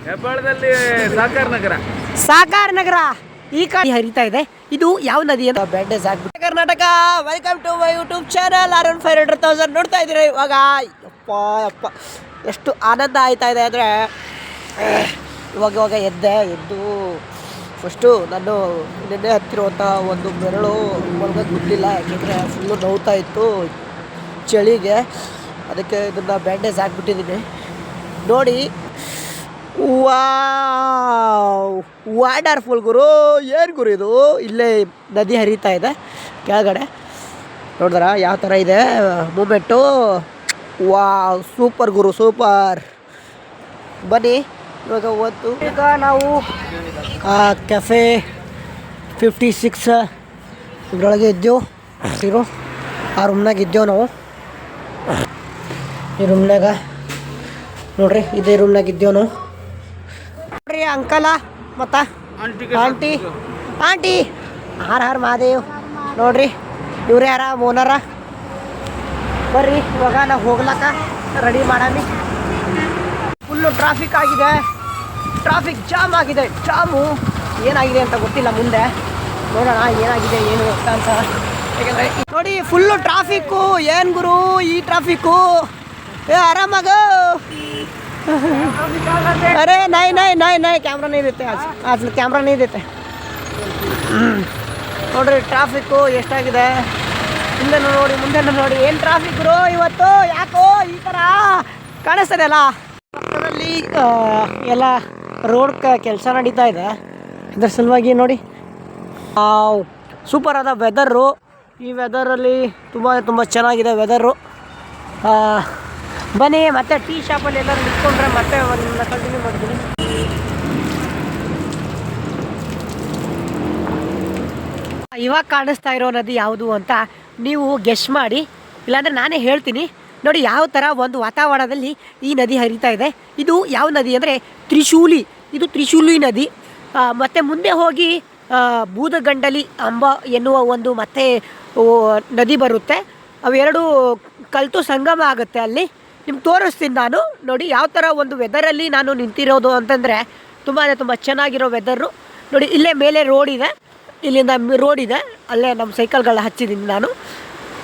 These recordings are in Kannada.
ಹೆಬ್ಬಾಳದಲ್ಲಿ ಸಾಕಾರ ನಗರ ಈ ಕಡೆ ಹರಿತಾ ಇದೆ. ಇದು ಯಾವ ನದಿ ಅಂತ ಬ್ಯಾಂಡೇಜ್ ಆಗ್ಬಿಟ್ಟು Karnataka. Welcome to my YouTube channel. Around 500,000 ನೋಡ್ತಾ ಇದ್ದೀರಿ ಇವಾಗ. ಯಪ್ಪ ಎಷ್ಟು ಆನಂದ ಆಯ್ತಾ ಇದೆ ಅಂದರೆ ಇವಾಗ ಎದ್ದು ಫಸ್ಟು ನಾನು ನಿನ್ನೆ ಹತ್ತಿರುವಂಥ ಒಂದು ಬೆರಳು ಮಲ್ಗೋಕ್ಕೆ ಬಿಡಲಿಲ್ಲ, ಯಾಕೆಂದರೆ ಫುಲ್ಲು ನೋವ್ತಾ ಇತ್ತು ಚಳಿಗೆ. ಅದಕ್ಕೆ ಇದನ್ನು ಬ್ಯಾಂಡೇಜ್ ಹಾಕ್ಬಿಟ್ಟಿದ್ದೀನಿ ನೋಡಿ. ವಂಡರ್ಫುಲ್ ಗುರು. ಏನು ಗುರು ಇದು? ಇಲ್ಲೇ ನದಿ ಹರಿತಾ ಇದೆ ಕೆಳಗಡೆ, ನೋಡಿದ್ರ ಯಾವ ಥರ ಇದೆ ಮೂಮೆಂಟು. ಸೂಪರ್ ಗುರು, ಸೂಪರ್. ಬನ್ನಿ ಇವಾಗ ಈಗ ನಾವು ಕೆಫೆ 56 ಇದರೊಳಗೆ ಇದ್ದೆವು. ಆ ರೂಮ್ನಾಗ ಇದ್ದೆವು ನಾವು. ಈ ರೂಮ್ನಾಗ ನೋಡ್ರಿ, ಇದೇ ರೂಮ್ನಾಗ ಇದ್ದೆವು ನಾವು. ನೋಡ್ರಿ ಅಂಕಲ ಮತ್ತು ಆಂಟಿ ಹರ ಮಹಾದೇವ್ ನೋಡ್ರಿ, ಇವ್ರು ಯಾರ ಓನರ. ಬರ್ರಿ ಇವಾಗ ನಾವು ಹೋಗ್ಲಕ್ಕ ರೆಡಿ ಮಾಡಾಮಿ. ಫುಲ್ಲು ಟ್ರಾಫಿಕ್ ಆಗಿದೆ, ಟ್ರಾಫಿಕ್ ಜಾಮ್ ಆಗಿದೆ. ಜಾಮು ಏನಾಗಿದೆ ಅಂತ ಗೊತ್ತಿಲ್ಲ, ಮುಂದೆ ನೋಡೋಣ ಏನಾಗಿದೆ ಏನು ಅಂತ. ಯಾಕೆಂದರೆ ನೋಡಿ ಫುಲ್ಲು ಟ್ರಾಫಿಕ್ಕು. ಏನು ಗುರು ಈ ಟ್ರಾಫಿಕ್ಕು? ಆರಾಮಾಗ. अरे नहीं कैमरा नहीं देते आज कैमरा नहीं देते. ನೋಡ್ರಿ ಟ್ರಾಫಿಕ್ಕು ಎಷ್ಟಾಗಿದೆ. ಮುಂದೆ ನೋಡಿ ಏನು ಟ್ರಾಫಿಕ್ ಗುರು ಇವತ್ತು. ಯಾಕೋ ಈ ಥರ ಕಾಣಿಸ್ತದೆ ಅಲ್ಲ. ಪಕ್ಕದಲ್ಲಿ ಎಲ್ಲ ರೋಡ್ ಕೆಲಸ ನಡೀತಾ ಇದೆ, ಇದರ ಸಲುವಾಗಿ ನೋಡಿ ಸೂಪರ್ ಆದ ವೆದರು. ಈ ವೆದರಲ್ಲಿ ತುಂಬ ಚೆನ್ನಾಗಿದೆ ವೆದರು. ಬನ್ನಿ ಮತ್ತೆ ಟೀ ಶಾಪಲ್ಲಿ ಎಲ್ಲರೂ ನಿಂತ್ಕೊಂಡ್ರೆ ಮತ್ತೆ ಒಂದು ಕಂಟಿನ್ಯೂ ಮಾಡ್ತೀನಿ. ಇವಾಗ ಕಾಣಿಸ್ತಾ ಇರೋ ನದಿ ಯಾವುದು ಅಂತ ನೀವು ಗೆಸ್ ಮಾಡಿ, ಇಲ್ಲಾಂದರೆ ನಾನೇ ಹೇಳ್ತೀನಿ ನೋಡಿ ಯಾವ ಥರ ಒಂದು ವಾತಾವರಣದಲ್ಲಿ ಈ ನದಿ ಹರಿತಾ ಇದೆ. ಇದು ಯಾವ ನದಿ ಅಂದರೆ ತ್ರಿಶೂಲಿ. ಇದು ತ್ರಿಶೂಲಿ ನದಿ. ಮತ್ತು ಮುಂದೆ ಹೋಗಿ ಬೂದಗಂಡಲಿ ಅಂಬ ಎನ್ನುವ ಒಂದು ಮತ್ತೆ ನದಿ ಬರುತ್ತೆ. ಅವೆರಡು ಕಲ್ತು ಸಂಗಮ ಆಗುತ್ತೆ ಅಲ್ಲಿ. ನಿಮ್ಗೆ ತೋರಿಸ್ತೀನಿ ನಾನು ನೋಡಿ ಯಾವ ಥರ ಒಂದು ವೆದರಲ್ಲಿ ನಾನು ನಿಂತಿರೋದು ಅಂತಂದರೆ ತುಂಬ ಚೆನ್ನಾಗಿರೋ ವೆದರು ನೋಡಿ. ಇಲ್ಲೇ ಮೇಲೆ ರೋಡ್ ಇದೆ, ಇಲ್ಲಿಂದ ರೋಡ್ ಇದೆ, ಅಲ್ಲೇ ನಮ್ಮ ಸೈಕಲ್ಗಳ ಹಚ್ಚಿದ್ದೀನಿ ನಾನು.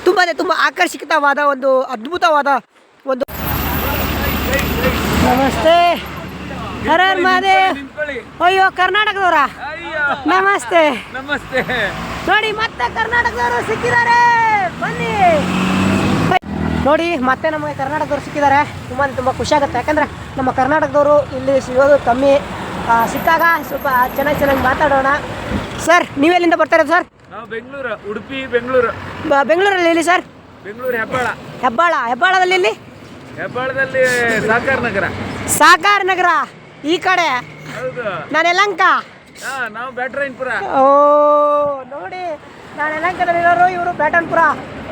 ತುಂಬ ಆಕರ್ಷಿತವಾದ ಒಂದು ಅದ್ಭುತವಾದ ಒಂದು. ನಮಸ್ತೆ, ಹರ ಹರ ಮಹಾದೇವ್. ಅಯ್ಯೋ ಕರ್ನಾಟಕದವರ ನಮಸ್ತೆ ನೋಡಿ, ಮತ್ತೆ ಕರ್ನಾಟಕದವರು ಸಿಕ್ಕಿದ್ದಾರೆ. ಬನ್ನಿ ನೋಡಿ, ಮತ್ತೆ ನಮಗೆ ಕರ್ನಾಟಕದವ್ರು ಸಿಕ್ಕಿದ್ದಾರೆ. ತುಂಬ ಖುಷಿಯಾಗುತ್ತೆ, ಯಾಕಂದರೆ ನಮ್ಮ ಕರ್ನಾಟಕದವರು ಇಲ್ಲಿ ಸಿಗೋದು ಕಮ್ಮಿ. ಸಿಕ್ಕಾಗ ಸ್ವಲ್ಪ ಚೆನ್ನಾಗಿ ಮಾತಾಡೋಣ. ಸರ್ ನೀವೆಲ್ಲಿಂದ ಬರ್ತಾರೆ ಸರ್? ನಾವು ಬೆಂಗಳೂರು, ಉಡುಪಿ ಬೆಂಗಳೂರು. ಬೆಂಗಳೂರಲ್ಲಿ ಎಲ್ಲಿ ಸರ್? ಬೆಂಗಳೂರು ಹೆಬ್ಬಾಳದಲ್ಲಿ ಎಲ್ಲಿ? ಹೆಬ್ಬಾಳದಲ್ಲಿ ಸಾಕಾರ ನಗರ ಈ ಕಡೆ. ನಾನು ಯಲಹಂಕ. ನಾವು ಬ್ಯಾಟರಾಯನಪುರ. ಓ ನೋಡಿ, ನಾನು ಯಲಹಂಕದಲ್ಲಿರೋರು, ಇವರು ಬ್ಯಾಟರಾಯನಪುರ.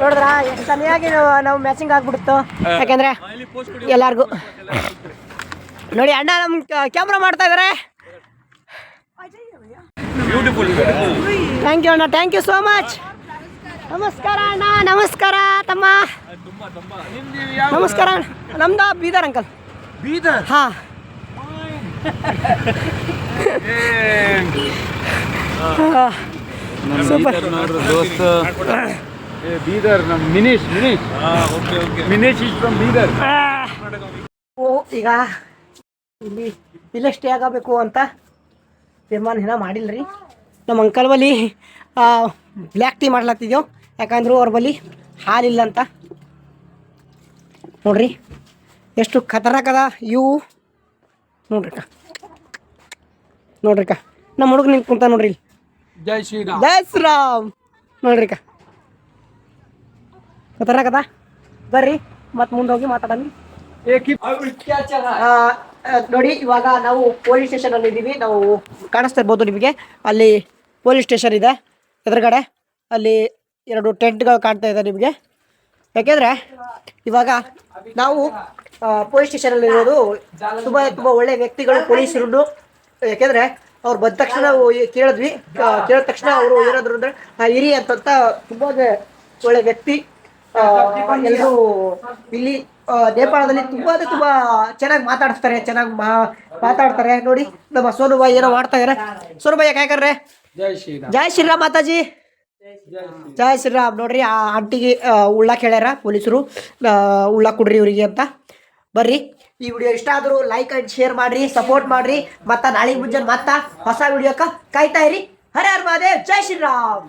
ನೋಡಿದ್ರಾ ಎಷ್ಟು ಸರಿಯಾಗಿ ನಾವು ಮ್ಯಾಚಿಂಗ್ ಆಗ್ಬಿಡುತ್ತೋ, ಯಾಕೆಂದರೆ ಎಲ್ಲರಿಗೂ ನೋಡಿ. ಅಣ್ಣ ನಮ್ಮ ಕ್ಯಾಮ್ರಾ ಮಾಡ್ತಾ ಇದ್ದಾರೆ. ಥ್ಯಾಂಕ್ ಯು ಅಣ್ಣ, ಥ್ಯಾಂಕ್ ಯು ಸೋ ಮಚ್. ನಮಸ್ಕಾರ ಅಣ್ಣ. ನಮಸ್ಕಾರ ತಮ್ಮ. ನಮಸ್ಕಾರ. ನಮ್ದು ಬೀದರ್ ಅಂಕಲ್. ಬೀದರ್? ಹಾಂ. ಬೀದರ್ ನಮ್ಮ ಮಿನೇಶ್ ಇಸ್ ಫ್ರಮ್ ಬೀದರ್. ಈಗ ಇಲ್ಲೇ ಸ್ಟೇ ಆಗಬೇಕು ಅಂತ ತೀರ್ಮಾನ ಏನೋ ಮಾಡಿಲ್ಲ ರೀ. ನಮ್ಮ ಅಂಕಲ್ ಬಳಿ ಬ್ಲ್ಯಾಕ್ ಟೀ ಮಾಡ್ಲತ್ತಿದ್ದೆವು, ಯಾಕಂದ್ರೆ ಅವ್ರ ಬಳಿ ಹಾಲಿಲ್ಲ ಅಂತ. ನೋಡ್ರಿ ಎಷ್ಟು ಖತರ್ನಾಕದ ಇವು. ನೋಡ್ರಿಕ ನಮ್ಮ ಹುಡುಗ ನಿಂತು ಕುಂತ ನೋಡ್ರಿ. ಜೈ ಶ್ರೀರಾಮ್ ನೋಡ್ರಿಕ ಖತರ್ನಾಕದ. ಬರ್ರಿ ಮತ್ತೆ ಮುಂದೆ ಹೋಗಿ ಮಾತಾಡೋಣ. ನೋಡಿ ಇವಾಗ ನಾವು ಪೊಲೀಸ್ ಸ್ಟೇಷನ್ ಅಲ್ಲಿ ಇದ್ದೀವಿ. ನಾವು ಕಾಣಿಸ್ತಾ ಇರ್ಬೋದು ನಿಮಗೆ, ಅಲ್ಲಿ ಪೊಲೀಸ್ ಸ್ಟೇಷನ್ ಇದೆ ಎದುರುಗಡೆ. ಅಲ್ಲಿ 2 ಟೆಂಟ್ಗಳು ಕಾಣ್ತಾ ಇದೆ ನಿಮಗೆ. ಯಾಕೆಂದರೆ ಇವಾಗ ನಾವು ಪೊಲೀಸ್ ಸ್ಟೇಷನಲ್ಲಿ ಇರೋದು ತುಂಬ ಒಳ್ಳೆ ವ್ಯಕ್ತಿಗಳು ಪೊಲೀಸರು. ಯಾಕೆಂದರೆ ಅವ್ರು ಬಂದ ತಕ್ಷಣ ಕೇಳಿದ ತಕ್ಷಣ ಅವರು ಏನಾದ್ರು ಅಂದರೆ ಇರಿ ಅಂತಂತ ತುಂಬ ಒಳ್ಳೆ ವ್ಯಕ್ತಿ. ಎಲ್ಲರೂ ಇಲ್ಲಿ ನೇಪಾಳದಲ್ಲಿ ತುಂಬ ಚೆನ್ನಾಗಿ ಮಾತಾಡಿಸ್ತಾರೆ, ಚೆನ್ನಾಗಿ ಮಾತಾಡ್ತಾರೆ ನೋಡಿ. ನಮ್ಮ ಸೋನು ಬಾಯಿ ಏನೋ ಮಾಡ್ತಾ ಇದಾರೆ. ಸೋನು ಬಾಯಿ ಕಾಯ್ ಕರ್ರೆ. ಜೈ ಶ್ರೀರಾಮ್. ಜೈ ಶ್ರೀರಾಮ್ ಮಾತಾಜಿ. ಜೈ ಶ್ರೀರಾಮ್. ನೋಡ್ರಿ ಆ ಆಂಟಿಗೆ ಉಳ್ಳ ಕೇಳ್ಯಾರ ಪೊಲೀಸರು, ಉಳ್ಳ ಕೊಡ್ರಿ ಇವರಿಗೆ ಅಂತ. ಬರ್ರಿ, ಈ ವಿಡಿಯೋ ಇಷ್ಟ ಆದರೂ ಲೈಕ್ ಆ್ಯಂಡ್ ಶೇರ್ ಮಾಡಿರಿ, ಸಪೋರ್ಟ್ ಮಾಡಿರಿ. ಮತ್ತು ನಾಳೆ ಮುಂಜಾನೆ ಮತ್ತೆ ಹೊಸ ವಿಡಿಯೋಕ್ಕೆ ಕಾಯ್ತಾ ಇರಿ. ಹರ ಹರ ಮಹಾದೇವ್. ಜೈ ಶ್ರೀರಾಮ್.